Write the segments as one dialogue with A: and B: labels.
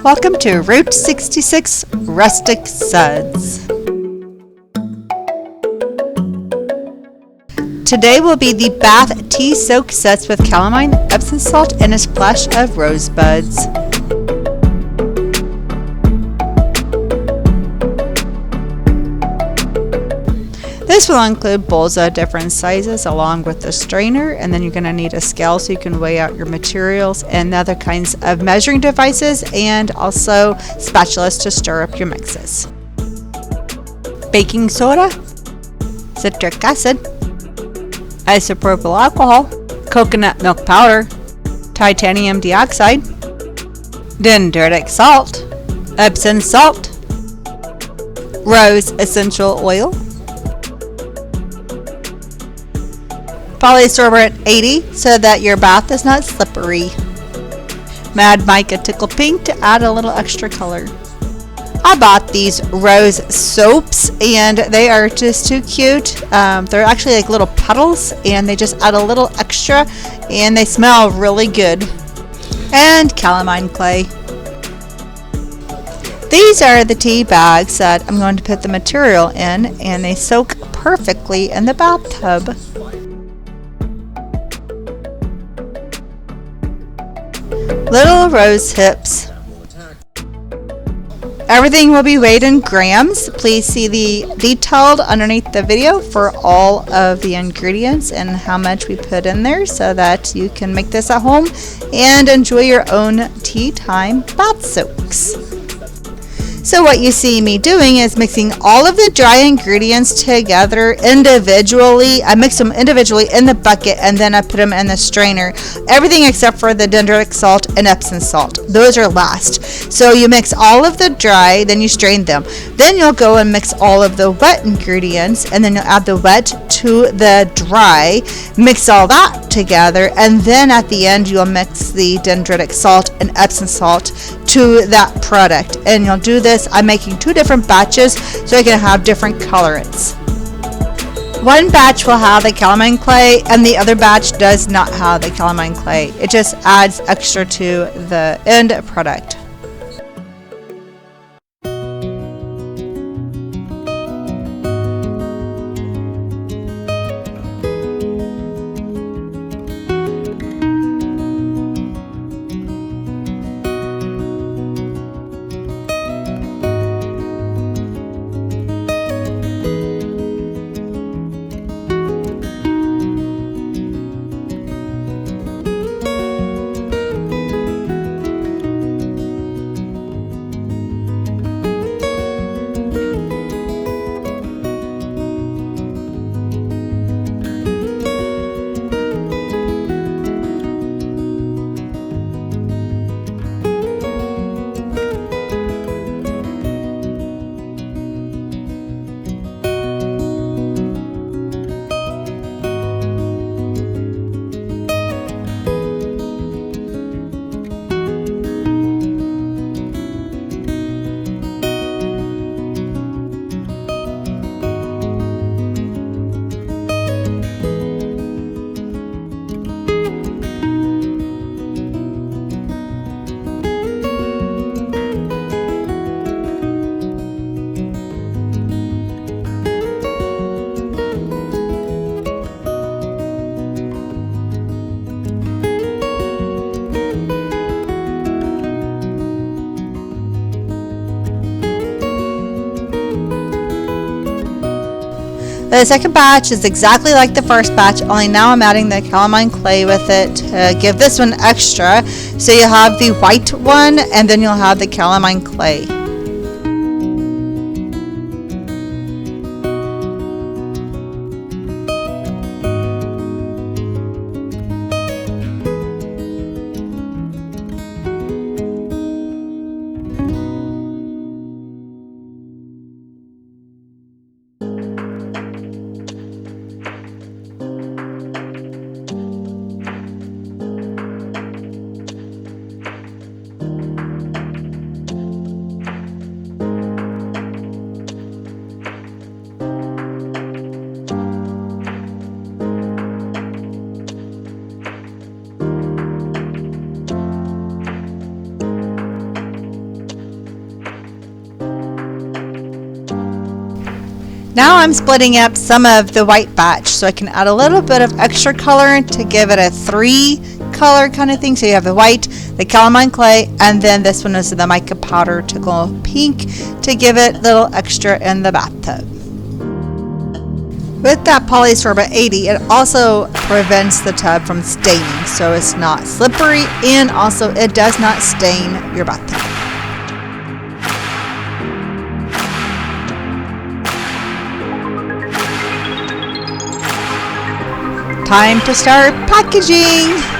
A: Welcome to Route 66 Rustic Suds. Today will be the bath tea soak suds with calamine, Epsom salt, and a splash of rosebuds. This will include bowls of different sizes along with the strainer, and then you're going to need a scale so you can weigh out your materials and other kinds of measuring devices, and also spatulas to stir up your mixes. Baking soda, citric acid, isopropyl alcohol, coconut milk powder, titanium dioxide, dendritic salt, Epsom salt, rose essential oil, polysorbate 80 so that your bath is not slippery, mad mica tickle pink to add a little extra color. I bought these rose soaps and they are just too cute. They're actually like little puddles and they just add a little extra and they smell really good. And calamine clay. These are the tea bags that I'm going to put the material in, and they soak perfectly in the bathtub. Little rose hips. Everything will be weighed in grams. Please see the detailed underneath the video for all of the ingredients and how much we put in there so that you can make this at home and enjoy your own tea time bath soaks. So what you see me doing is mixing all of the dry ingredients together individually. I mix them individually in the bucket and then I put them in the strainer. Everything except for the dendritic salt and Epsom salt. Those are last. So you mix all of the dry, then you strain them. Then you'll go and mix all of the wet ingredients, and then you'll add the wet to the dry, mix all that together, and then at the end you'll mix the dendritic salt and Epsom salt to that product. And you'll do this, I'm making 2 different batches so I can have different colorants. One batch will have the calamine clay and the other batch does not have the calamine clay. It just adds extra to the end product. The second batch is exactly like the first batch, only now I'm adding the calamine clay with it to give this one extra. So you have the white one and then you'll have the calamine clay. Now I'm splitting up some of the white batch so I can add a little bit of extra colorant to give it a 3-color kind of thing. So you have the white, the calamine clay, and then this one is the mica powder tickle pink to give it a little extra in the bathtub. With that polysorbate 80, it also prevents the tub from staining, so it's not slippery, and also it does not stain your bathtub. Time to start packaging!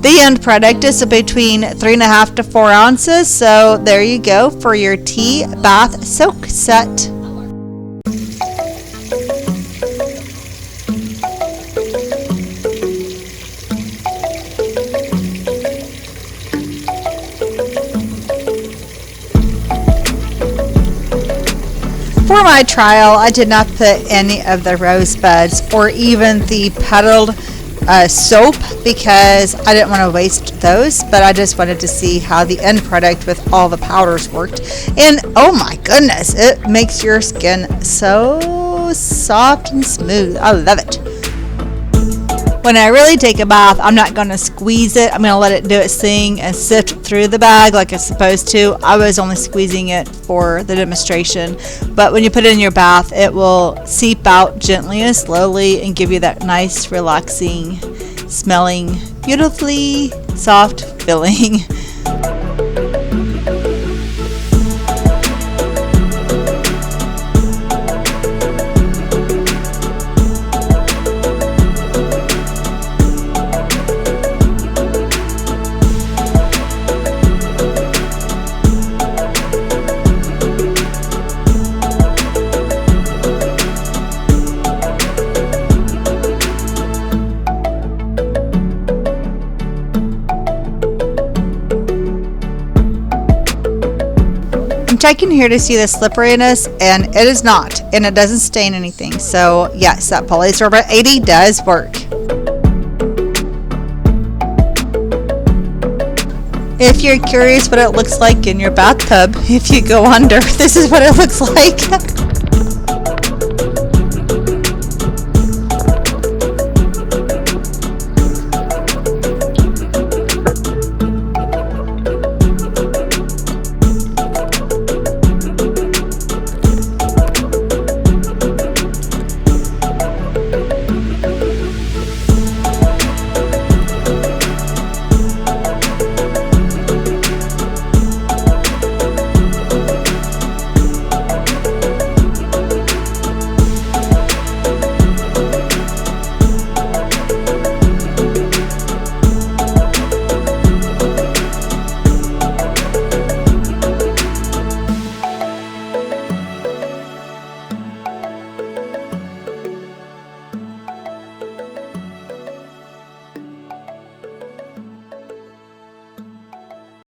A: The end product is between 3.5 to 4 ounces, so there you go for your tea bath soak set. For my trial, I did not put any of the rosebuds or even the petaled soap because I didn't want to waste those, but I just wanted to see how the end product with all the powders worked. And oh my goodness, it makes your skin so soft and smooth. I love it. When I really take a bath, I'm not going to squeeze it. I'm going to let it do its thing and sift through the bag like it's supposed to. I was only squeezing it for the demonstration. But when you put it in your bath, it will seep out gently and slowly and give you that nice, relaxing, smelling, beautifully soft feeling. Checking here to see the slipperiness, and it is not, and it doesn't stain anything. So yes, that polysorbate 80 does work. If you're curious what it looks like in your bathtub if you go under, this is what it looks like.